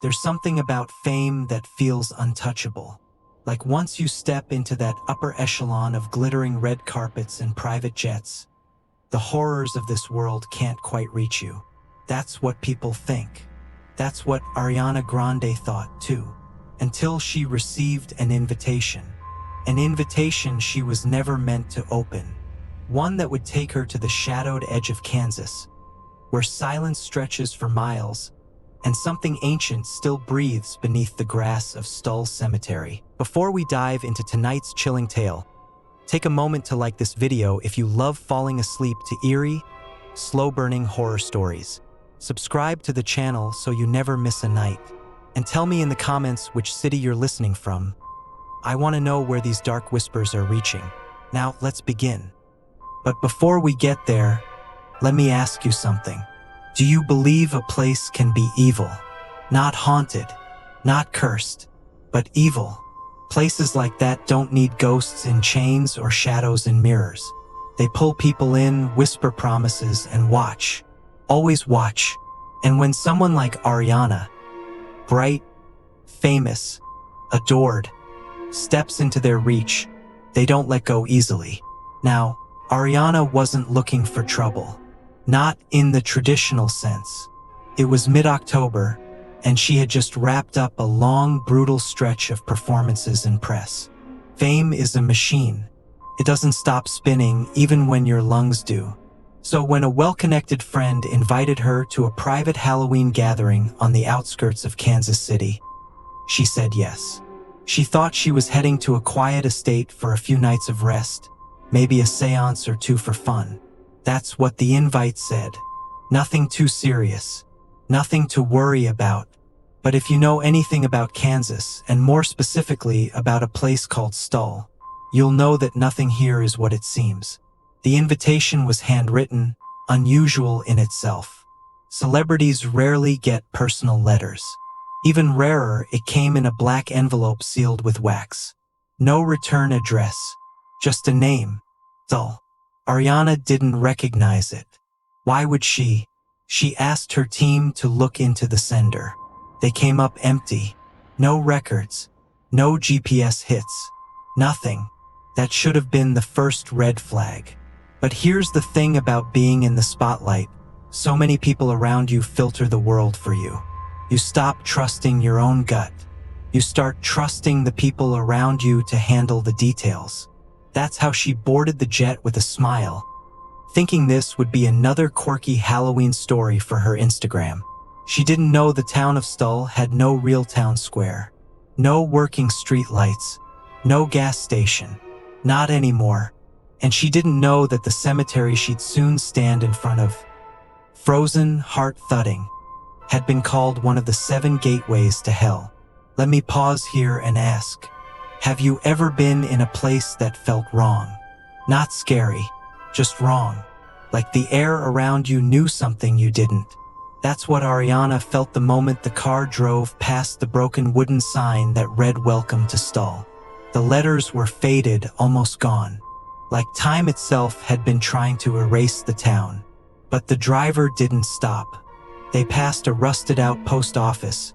There's something about fame that feels untouchable. Like once you step into that upper echelon of glittering red carpets and private jets, the horrors of this world can't quite reach you. That's what people think. That's what Ariana Grande thought too, until she received an invitation. An invitation she was never meant to open. One that would take her to the shadowed edge of Kansas, where silence stretches for miles, and something ancient still breathes beneath the grass of Stull Cemetery. Before we dive into tonight's chilling tale, take a moment to like this video if you love falling asleep to eerie, slow-burning horror stories. Subscribe to the channel so you never miss a night. And tell me in the comments which city you're listening from. I want to know where these dark whispers are reaching. Now, let's begin. But before we get there, let me ask you something. Do you believe a place can be evil? Not haunted, not cursed, but evil. Places like that don't need ghosts in chains or shadows in mirrors. They pull people in, whisper promises, and watch. Always watch. And when someone like Ariana, bright, famous, adored, steps into their reach, they don't let go easily. Now, Ariana wasn't looking for trouble. Not in the traditional sense. It was mid-October, and she had just wrapped up a long, brutal stretch of performances and press. Fame is a machine. It doesn't stop spinning even when your lungs do. So when a well-connected friend invited her to a private Halloween gathering on the outskirts of Kansas City, she said yes. She thought she was heading to a quiet estate for a few nights of rest, maybe a seance or two for fun. That's what the invite said. Nothing too serious, nothing to worry about. But if you know anything about Kansas, and more specifically about a place called Stull, you'll know that nothing here is what it seems. The invitation was handwritten, unusual in itself. Celebrities rarely get personal letters. Even rarer, it came in a black envelope sealed with wax. No return address, just a name, Stull. Ariana didn't recognize it. Why would she? She asked her team to look into the sender. They came up empty. No records, no GPS hits, nothing. That should have been the first red flag. But here's the thing about being in the spotlight. So many people around you filter the world for you. You stop trusting your own gut. You start trusting the people around you to handle the details. That's how she boarded the jet with a smile, thinking this would be another quirky Halloween story for her Instagram. She didn't know the town of Stull had no real town square, no working streetlights, no gas station, not anymore. And she didn't know that the cemetery she'd soon stand in front of, frozen, heart-thudding, had been called one of the 7 gateways to hell. Let me pause here and ask, have you ever been in a place that felt wrong? Not scary, just wrong. Like the air around you knew something you didn't. That's what Ariana felt the moment the car drove past the broken wooden sign that read "Welcome to Stull." The letters were faded, almost gone. Like time itself had been trying to erase the town. But the driver didn't stop. They passed a rusted-out post office,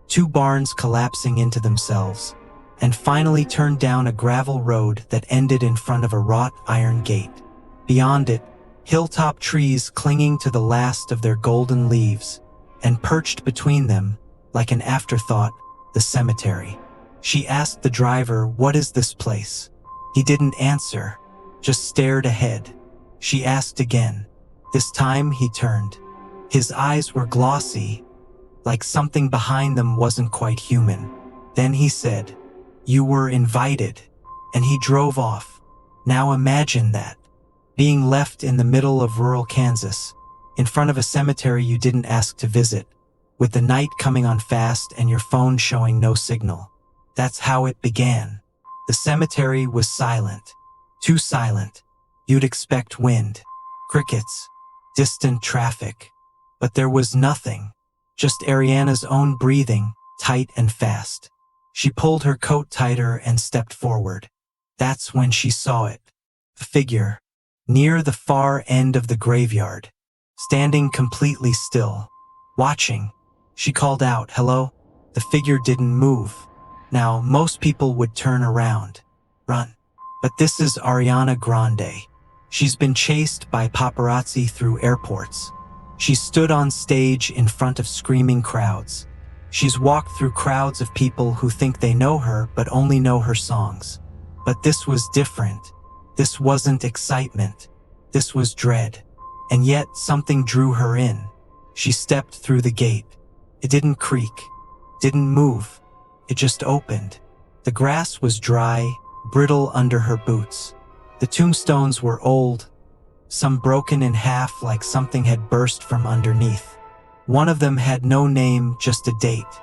2 barns collapsing into themselves, and finally turned down a gravel road that ended in front of a wrought iron gate. Beyond it, hilltop trees clinging to the last of their golden leaves, and perched between them, like an afterthought, the cemetery. She asked the driver, "What is this place?" He didn't answer, just stared ahead. She asked again. This time he turned. His eyes were glossy, like something behind them wasn't quite human. Then he said, "You were invited," and he drove off. Now imagine that. Being left in the middle of rural Kansas, in front of a cemetery you didn't ask to visit, with the night coming on fast and your phone showing no signal. That's how it began. The cemetery was silent. Too silent. You'd expect wind, crickets, distant traffic. But there was nothing. Just Ariana's own breathing, tight and fast. She pulled her coat tighter and stepped forward. That's when she saw it. A figure, near the far end of the graveyard, standing completely still, watching. She called out, "Hello?" The figure didn't move. Now, most people would turn around, run. But this is Ariana Grande. She's been chased by paparazzi through airports. She's stood on stage in front of screaming crowds. She's walked through crowds of people who think they know her but only know her songs. But this was different. This wasn't excitement. This was dread. And yet something drew her in. She stepped through the gate. It didn't creak, didn't move. It just opened. The grass was dry, brittle under her boots. The tombstones were old, some broken in half like something had burst from underneath. One of them had no name, just a date.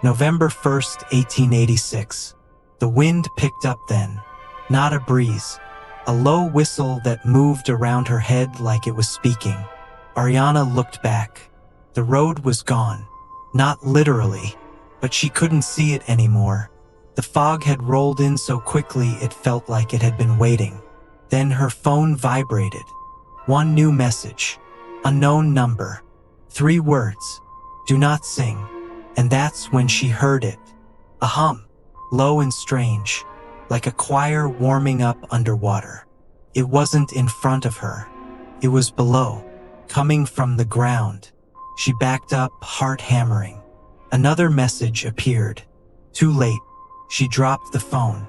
November 1st, 1886. The wind picked up then. Not a breeze. A low whistle that moved around her head like it was speaking. Ariana looked back. The road was gone. Not literally, but she couldn't see it anymore. The fog had rolled in so quickly it felt like it had been waiting. Then her phone vibrated. One new message. Unknown number. 3 words. Do not sing. And that's when she heard it. A hum. Low and strange. Like a choir warming up underwater. It wasn't in front of her. It was below. Coming from the ground. She backed up, heart hammering. Another message appeared. Too late. She dropped the phone.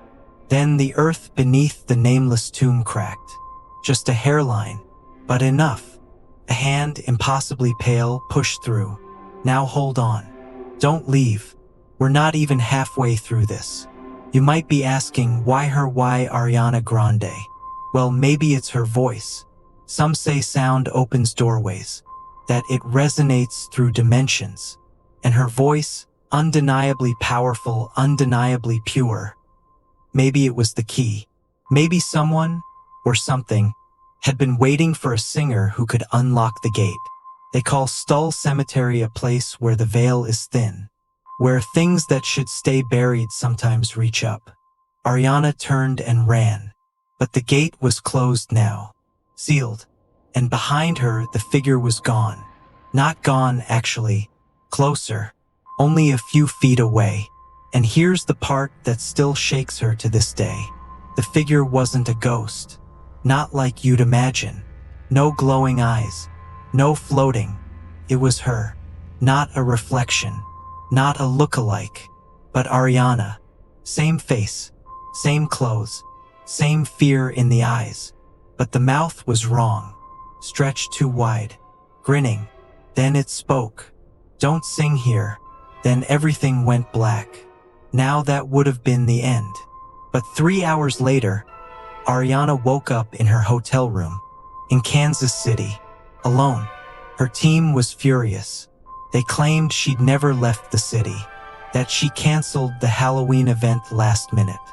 Then the earth beneath the nameless tomb cracked. Just a hairline, but enough. A hand, impossibly pale, pushed through. Now hold on. Don't leave. We're not even halfway through this. You might be asking, why Ariana Grande? Well, maybe it's her voice. Some say sound opens doorways, that it resonates through dimensions. And her voice, undeniably powerful, undeniably pure. Maybe it was the key. Maybe someone, or something, had been waiting for a singer who could unlock the gate. They call Stull Cemetery a place where the veil is thin, where things that should stay buried sometimes reach up. Ariana turned and ran, but the gate was closed now, sealed, and behind her the figure was gone. Not gone, actually. Closer, only a few feet away. And here's the part that still shakes her to this day. The figure wasn't a ghost. Not like you'd imagine. No glowing eyes. No floating. It was her. Not a reflection. Not a lookalike. But Ariana. Same face. Same clothes. Same fear in the eyes. But the mouth was wrong. Stretched too wide. Grinning. Then it spoke. Don't sing here. Then everything went black. Now that would have been the end. But 3 hours later, Ariana woke up in her hotel room in Kansas City, alone. Her team was furious. They claimed she'd never left the city, that she canceled the Halloween event last minute,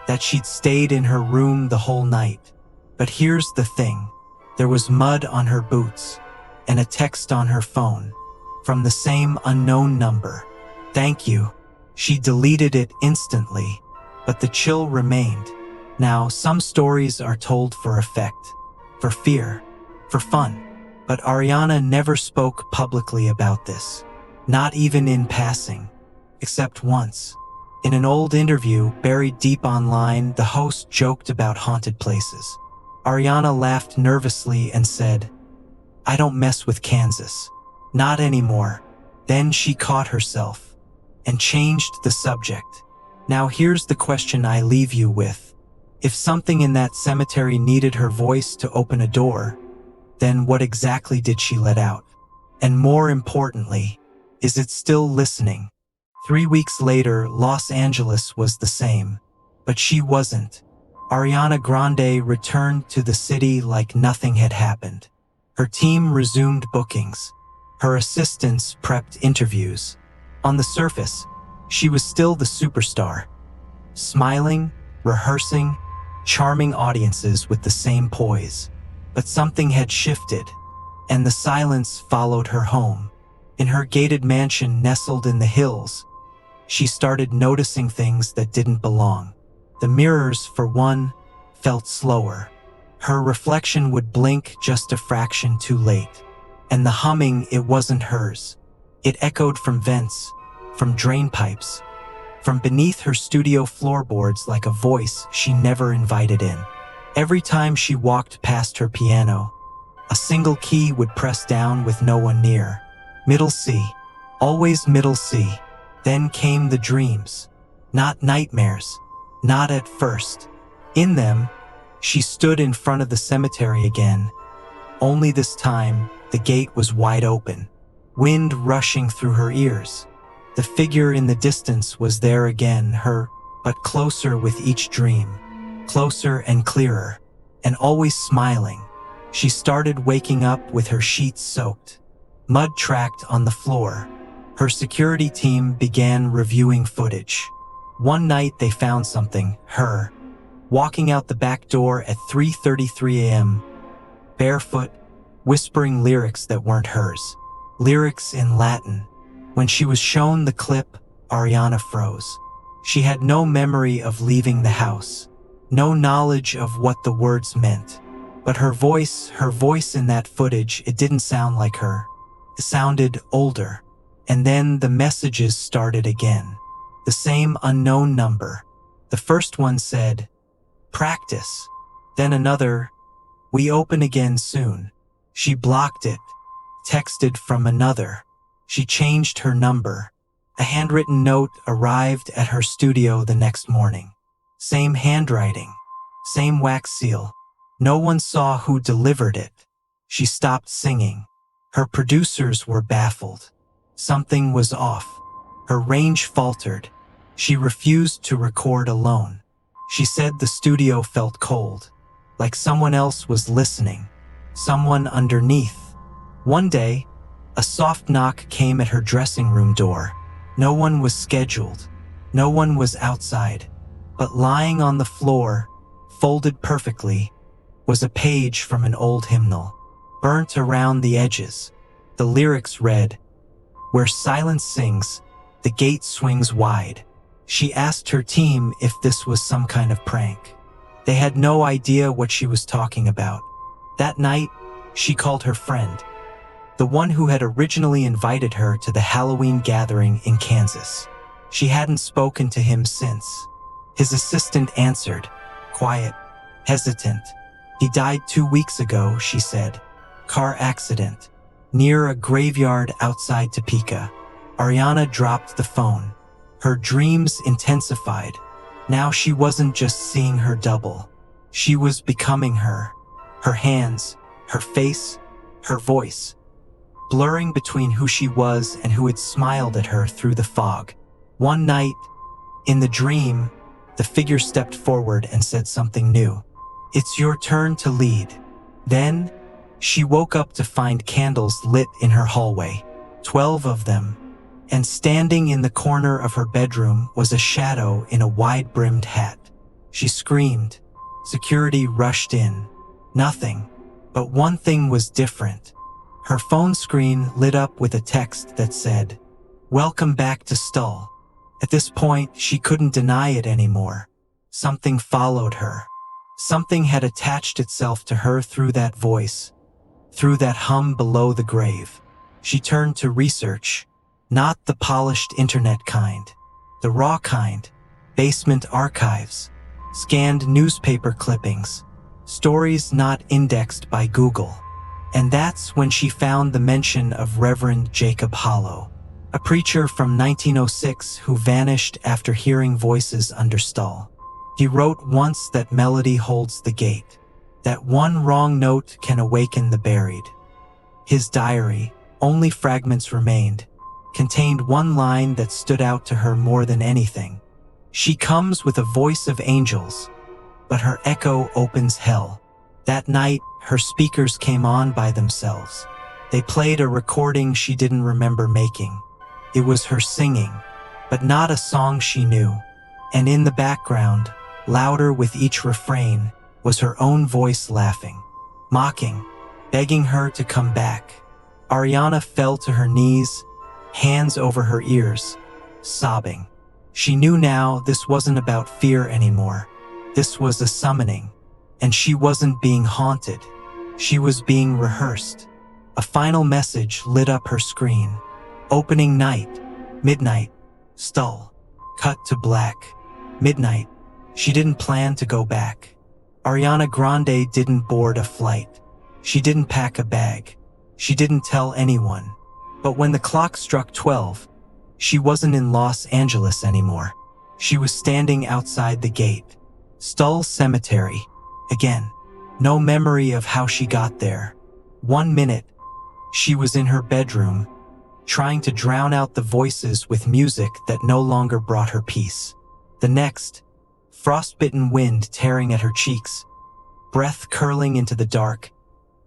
that she'd stayed in her room the whole night. But here's the thing. There was mud on her boots and a text on her phone from the same unknown number. Thank you. She deleted it instantly, but the chill remained. Now, some stories are told for effect, for fear, for fun. But Ariana never spoke publicly about this, not even in passing, except once. In an old interview buried deep online, the host joked about haunted places. Ariana laughed nervously and said, "I don't mess with Kansas. Not anymore." Then she caught herself and changed the subject. Now here's the question I leave you with. If something in that cemetery needed her voice to open a door, then what exactly did she let out? And more importantly, is it still listening? 3 weeks later, Los Angeles was the same, but she wasn't. Ariana Grande returned to the city like nothing had happened. Her team resumed bookings. Her assistants prepped interviews. On the surface, she was still the superstar, smiling, rehearsing, charming audiences with the same poise. But something had shifted, and the silence followed her home. In her gated mansion nestled in the hills, she started noticing things that didn't belong. The mirrors, for one, felt slower. Her reflection would blink just a fraction too late. And the humming, it wasn't hers. It echoed from vents, from drain pipes, from beneath her studio floorboards like a voice she never invited in. Every time she walked past her piano, a single key would press down with no one near. Middle C, always middle C. Then came the dreams. Not nightmares, not at first. In them, she stood in front of the cemetery again. Only this time, the gate was wide open, wind rushing through her ears. The figure in the distance was there again, but closer with each dream, closer and clearer, and always smiling. She started waking up with her sheets soaked, mud tracked on the floor. Her security team began reviewing footage. One night they found something, her, walking out the back door at 3:33 a.m., barefoot, whispering lyrics that weren't hers. Lyrics in Latin. When she was shown the clip, Ariana froze. She had no memory of leaving the house, no knowledge of what the words meant. But her voice in that footage, it didn't sound like her. It sounded older. And then the messages started again. The same unknown number. The first one said, "Practice." Then another, "We open again soon." She blocked it, texted from another. She changed her number. A handwritten note arrived at her studio the next morning. Same handwriting, same wax seal. No one saw who delivered it. She stopped singing. Her producers were baffled. Something was off. Her range faltered. She refused to record alone. She said the studio felt cold, like someone else was listening, someone underneath. One day, a soft knock came at her dressing room door. No one was scheduled. No one was outside. But lying on the floor, folded perfectly, was a page from an old hymnal, burnt around the edges. The lyrics read, "Where silence sings, the gate swings wide." She asked her team if this was some kind of prank. They had no idea what she was talking about. That night, she called her friend, the one who had originally invited her to the Halloween gathering in Kansas. She hadn't spoken to him since. His assistant answered, quiet, hesitant. "He died 2 weeks ago," she said. "Car accident, near a graveyard outside Topeka." Ariana dropped the phone. Her dreams intensified. Now she wasn't just seeing her double. She was becoming her. Her hands, her face, her voice, blurring between who she was and who had smiled at her through the fog. One night, in the dream, the figure stepped forward and said something new. "It's your turn to lead." Then, she woke up to find candles lit in her hallway, 12 of them, and standing in the corner of her bedroom was a shadow in a wide-brimmed hat. She screamed. Security rushed in. Nothing. But one thing was different. Her phone screen lit up with a text that said, "Welcome back to Stull." At this point, she couldn't deny it anymore. Something followed her. Something had attached itself to her through that voice, through that hum below the grave. She turned to research, not the polished internet kind, the raw kind, basement archives, scanned newspaper clippings, stories not indexed by Google. And that's when she found the mention of Reverend Jacob Hollow, a preacher from 1906 who vanished after hearing voices under Stull. He wrote once that melody holds the gate, that one wrong note can awaken the buried. His diary, only fragments remained, contained one line that stood out to her more than anything. "She comes with a voice of angels, but her echo opens hell." That night, her speakers came on by themselves. They played a recording she didn't remember making. It was her singing, but not a song she knew. And in the background, louder with each refrain, was her own voice laughing, mocking, begging her to come back. Ariana fell to her knees, hands over her ears, sobbing. She knew now this wasn't about fear anymore. This was a summoning, and she wasn't being haunted. She was being rehearsed. A final message lit up her screen. Opening night, midnight, Stull. Cut to black. Midnight. She didn't plan to go back. Ariana Grande didn't board a flight. She didn't pack a bag. She didn't tell anyone. But when the clock struck 12, she wasn't in Los Angeles anymore. She was standing outside the gate. Stull Cemetery. Again, no memory of how she got there. 1 minute, she was in her bedroom, trying to drown out the voices with music that no longer brought her peace. The next, frostbitten wind tearing at her cheeks, breath curling into the dark,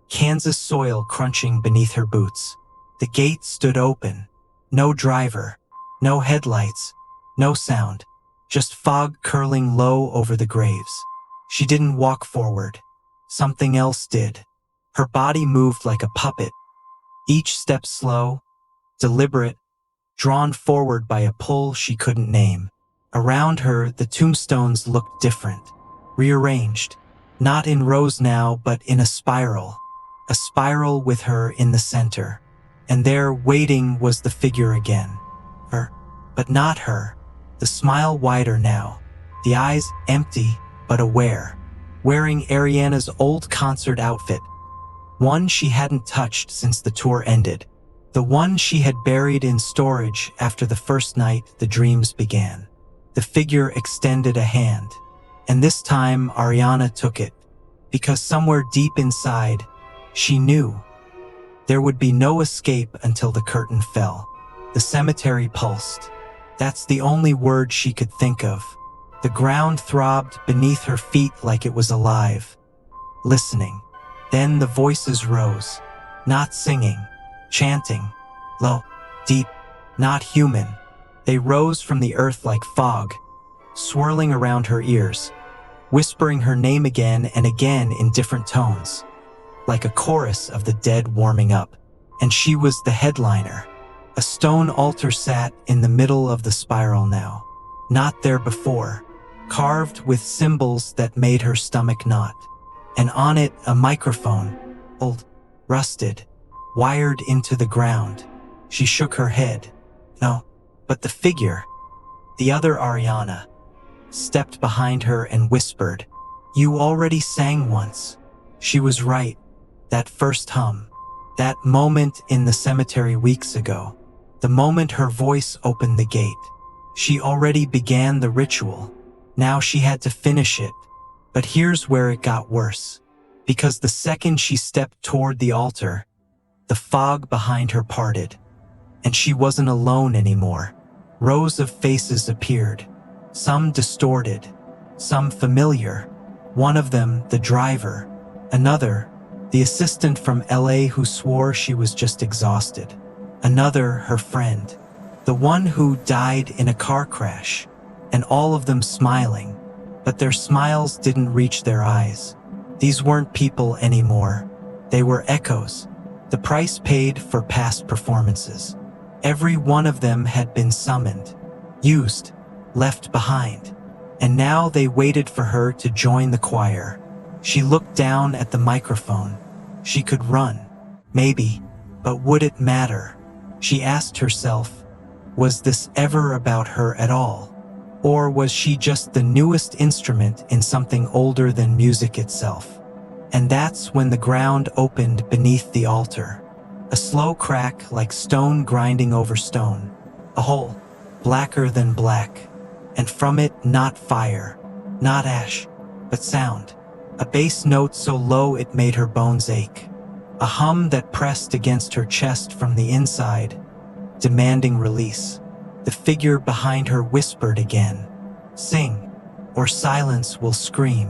Kansas soil crunching beneath her boots. The gate stood open. No driver, no headlights, no sound, just fog curling low over the graves. She didn't walk forward. Something else did. Her body moved like a puppet, each step slow, deliberate, drawn forward by a pull she couldn't name. Around her, the tombstones looked different, rearranged, not in rows now, but in a spiral with her in the center. And there, waiting, was the figure again. Her, but not her. The smile wider now, the eyes empty but aware, wearing Ariana's old concert outfit, one she hadn't touched since the tour ended, the one she had buried in storage after the first night the dreams began. The figure extended a hand, and this time Ariana took it, because somewhere deep inside, she knew there would be no escape until the curtain fell. The cemetery pulsed. That's the only word she could think of. The ground throbbed beneath her feet like it was alive, listening. Then the voices rose, not singing, chanting, low, deep, not human. They rose from the earth like fog, swirling around her ears, whispering her name again and again in different tones, like a chorus of the dead warming up. And she was the headliner. A stone altar sat in the middle of the spiral now, not there before, carved with symbols that made her stomach knot. And on it, a microphone, old, rusted, wired into the ground. She shook her head. No, but the figure, the other Ariana, stepped behind her and whispered, "You already sang once." She was right. That first hum, that moment in the cemetery weeks ago, the moment her voice opened the gate. She already began the ritual. Now she had to finish it. But here's where it got worse. Because the second she stepped toward the altar, the fog behind her parted, and she wasn't alone anymore. Rows of faces appeared, some distorted, some familiar. One of them, the driver. Another, the assistant from LA who swore she was just exhausted. Another, her friend, the one who died in a car crash. And all of them smiling, but their smiles didn't reach their eyes. These weren't people anymore. They were echoes, the price paid for past performances. Every one of them had been summoned, used, left behind, and now they waited for her to join the choir. She looked down at the microphone. She could run, maybe, but would it matter? She asked herself, was this ever about her at all? Or was she just the newest instrument in something older than music itself? And that's when the ground opened beneath the altar. A slow crack like stone grinding over stone. A hole, blacker than black. And from it, not fire, not ash, but sound. A bass note so low it made her bones ache. A hum that pressed against her chest from the inside, demanding release. The figure behind her whispered again, "Sing, or silence will scream."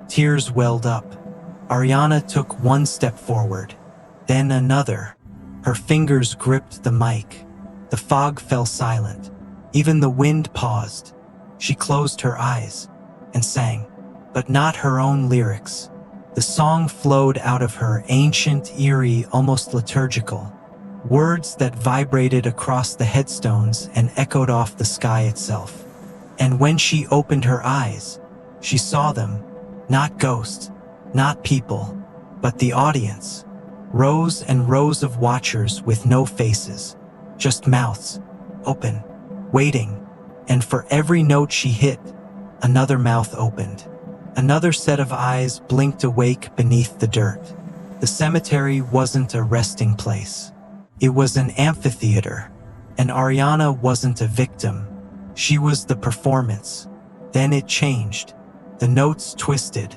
Tears welled up. Ariana took one step forward, then another. Her fingers gripped the mic. The fog fell silent. Even the wind paused. She closed her eyes and sang, but not her own lyrics. The song flowed out of her, ancient, eerie, almost liturgical. Words that vibrated across the headstones and echoed off the sky itself. And when she opened her eyes, she saw them, not ghosts, not people, but the audience. Rows and rows of watchers with no faces, just mouths, open, waiting, and for every note she hit, another mouth opened. Another set of eyes blinked awake beneath the dirt. The cemetery wasn't a resting place. It was an amphitheater, and Ariana wasn't a victim. She was the performance. Then it changed. The notes twisted.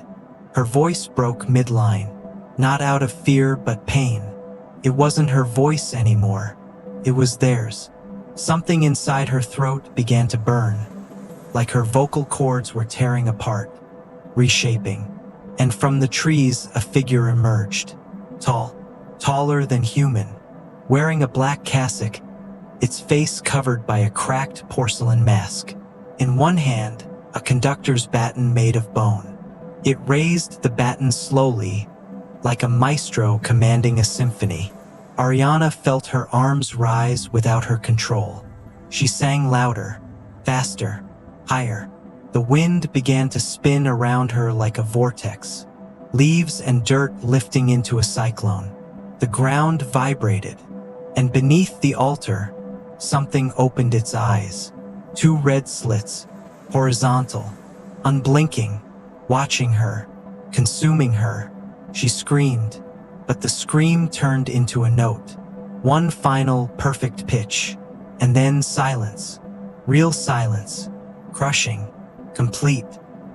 Her voice broke midline, not out of fear but pain. It wasn't her voice anymore. It was theirs. Something inside her throat began to burn, like her vocal cords were tearing apart, reshaping. And from the trees, a figure emerged. Tall, taller than human, wearing a black cassock, its face covered by a cracked porcelain mask. In one hand, a conductor's baton made of bone. It raised the baton slowly, like a maestro commanding a symphony. Ariana felt her arms rise without her control. She sang louder, faster, higher. The wind began to spin around her like a vortex, leaves and dirt lifting into a cyclone. The ground vibrated, and beneath the altar, something opened its eyes. 2 red slits, horizontal, unblinking, watching her, consuming her. She screamed, but the scream turned into a note. One final, perfect pitch, and then silence. Real silence, crushing, complete.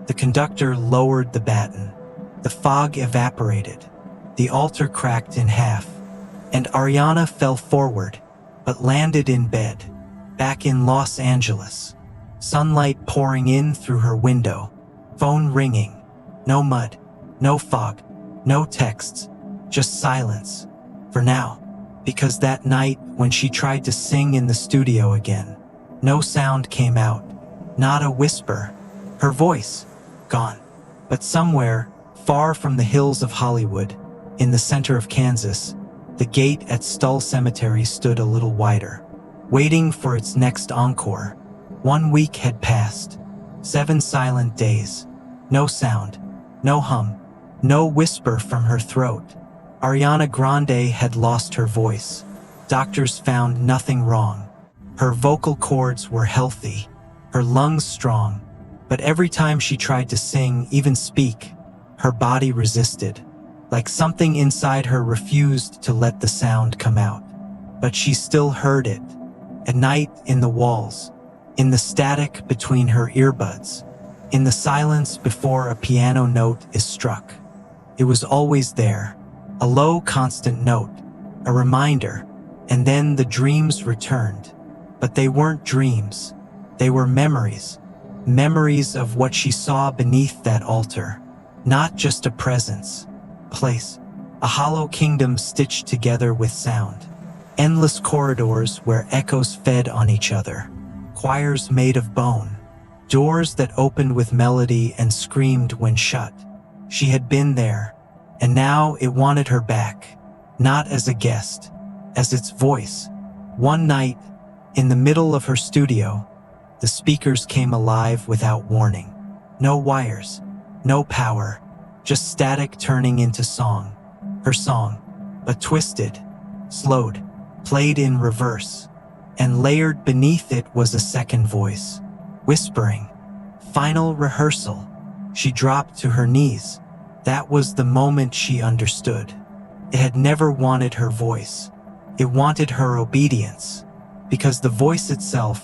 The conductor lowered the baton. The fog evaporated. The altar cracked in half, and Ariana fell forward, but landed in bed, back in Los Angeles. Sunlight pouring in through her window, phone ringing. No mud, no fog, no texts, just silence. For now, because that night when she tried to sing in the studio again, no sound came out, not a whisper. Her voice, gone. But somewhere, far from the hills of Hollywood, in the center of Kansas, the gate at Stull Cemetery stood a little wider, waiting for its next encore. 1 week had passed. 7 silent days. No sound, no hum, no whisper from her throat. Ariana Grande had lost her voice. Doctors found nothing wrong. Her vocal cords were healthy, her lungs strong, but every time she tried to sing, even speak, her body resisted, like something inside her refused to let the sound come out. But she still heard it, at night in the walls, in the static between her earbuds, in the silence before a piano note is struck. It was always there, a low, constant note, a reminder, and then the dreams returned. But they weren't dreams. They were memories. Memories of what she saw beneath that altar. Not just a presence, place, a hollow kingdom stitched together with sound. Endless corridors where echoes fed on each other. Choirs made of bone. Doors that opened with melody and screamed when shut. She had been there, and now it wanted her back. Not as a guest, as its voice. One night, in the middle of her studio, the speakers came alive without warning. No wires, no power, just static turning into song. Her song, but twisted, slowed, played in reverse, and layered beneath it was a second voice, whispering. Final rehearsal. She dropped to her knees. That was the moment she understood. It had never wanted her voice. It wanted her obedience, because the voice itself,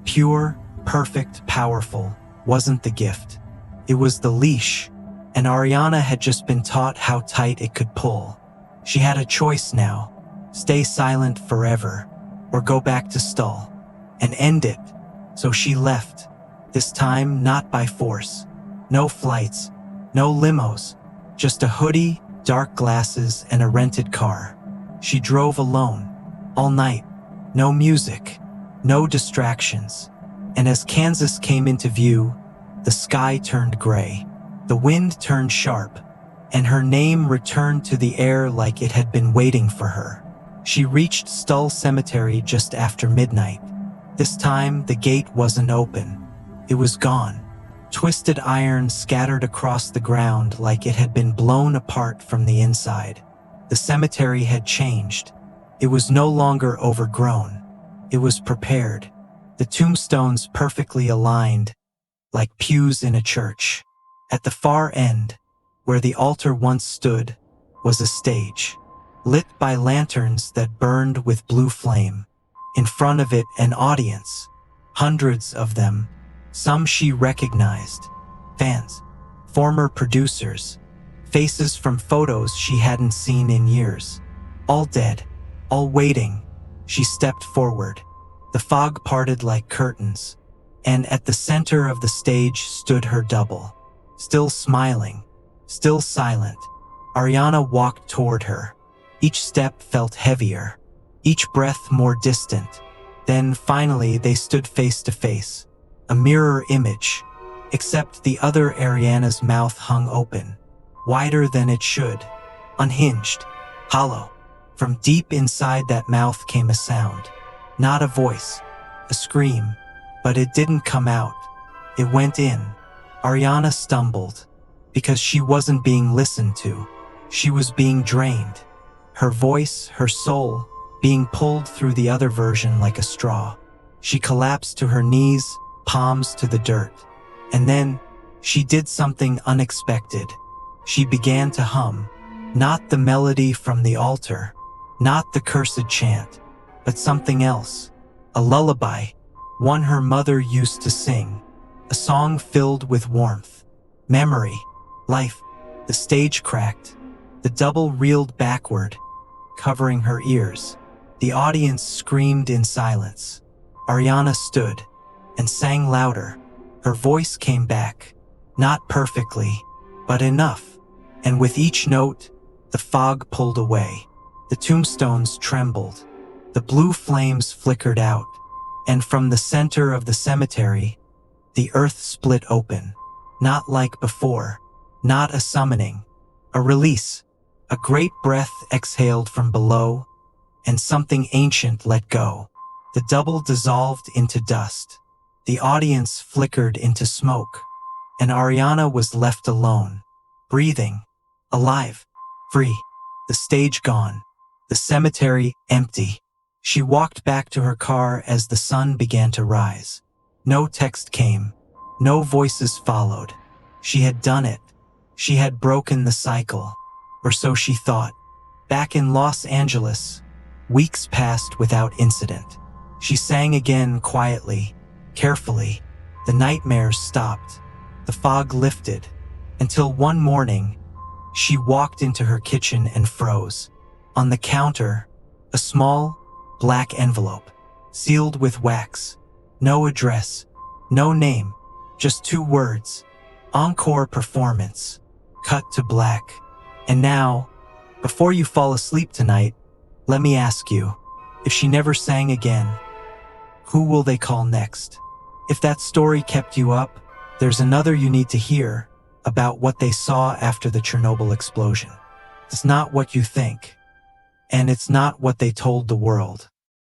pure, perfect, powerful, wasn't the gift. It was the leash, and Ariana had just been taught how tight it could pull. She had a choice now: stay silent forever, or go back to Stull and end it. So she left, this time not by force. No flights, no limos, just a hoodie, dark glasses, and a rented car. She drove alone, all night. No music, no distractions. And as Kansas came into view, the sky turned gray. The wind turned sharp, and her name returned to the air like it had been waiting for her. She reached Stull Cemetery just after midnight. This time, the gate wasn't open. It was gone. Twisted iron scattered across the ground like it had been blown apart from the inside. The cemetery had changed. It was no longer overgrown. It was prepared. the tombstones perfectly aligned, like pews in a church. At the far end, where the altar once stood, was a stage, lit by lanterns that burned with blue flame. In front of it, an audience, hundreds of them, some she recognized, fans, former producers, faces from photos she hadn't seen in years. All dead, all waiting. She stepped forward. The fog parted like curtains, and at the center of the stage stood her double, still smiling, still silent. Ariana walked toward her. Each step felt heavier, each breath more distant. Then finally they stood face to face, a mirror image, except the other Ariana's mouth hung open, wider than it should, unhinged, hollow. From deep inside that mouth came a sound, not a voice, a scream, but it didn't come out. It went in. Ariana stumbled, because she wasn't being listened to. She was being drained. Her voice, her soul, being pulled through the other version like a straw. She collapsed to her knees, palms to the dirt. And then, she did something unexpected. She began to hum, not the melody from the altar, not the cursed chant, but something else. A lullaby, one her mother used to sing. A song filled with warmth, memory, life. The stage cracked. The double reeled backward, covering her ears. The audience screamed in silence. Ariana stood and sang louder. Her voice came back, not perfectly, but enough. And with each note, the fog pulled away. The tombstones trembled. The blue flames flickered out. And from the center of the cemetery, the earth split open. Not like before, not a summoning, a release. A great breath exhaled from below, and something ancient let go. The double dissolved into dust. The audience flickered into smoke, and Ariana was left alone, breathing, alive, free. The stage gone, the cemetery empty. She walked back to her car as the sun began to rise. No text came, no voices followed. She had done it. She had broken the cycle. Or so she thought. Back in Los Angeles, weeks passed without incident. She sang again quietly, carefully. The nightmares stopped. The fog lifted. Until one morning, she walked into her kitchen and froze. On the counter, a small, black envelope, sealed with wax. No address, no name, just 2 words. Encore performance. Cut to black. And now, before you fall asleep tonight, let me ask you, if she never sang again, who will they call next? If that story kept you up, there's another you need to hear about what they saw after the Chernobyl explosion. It's not what you think, and it's not what they told the world.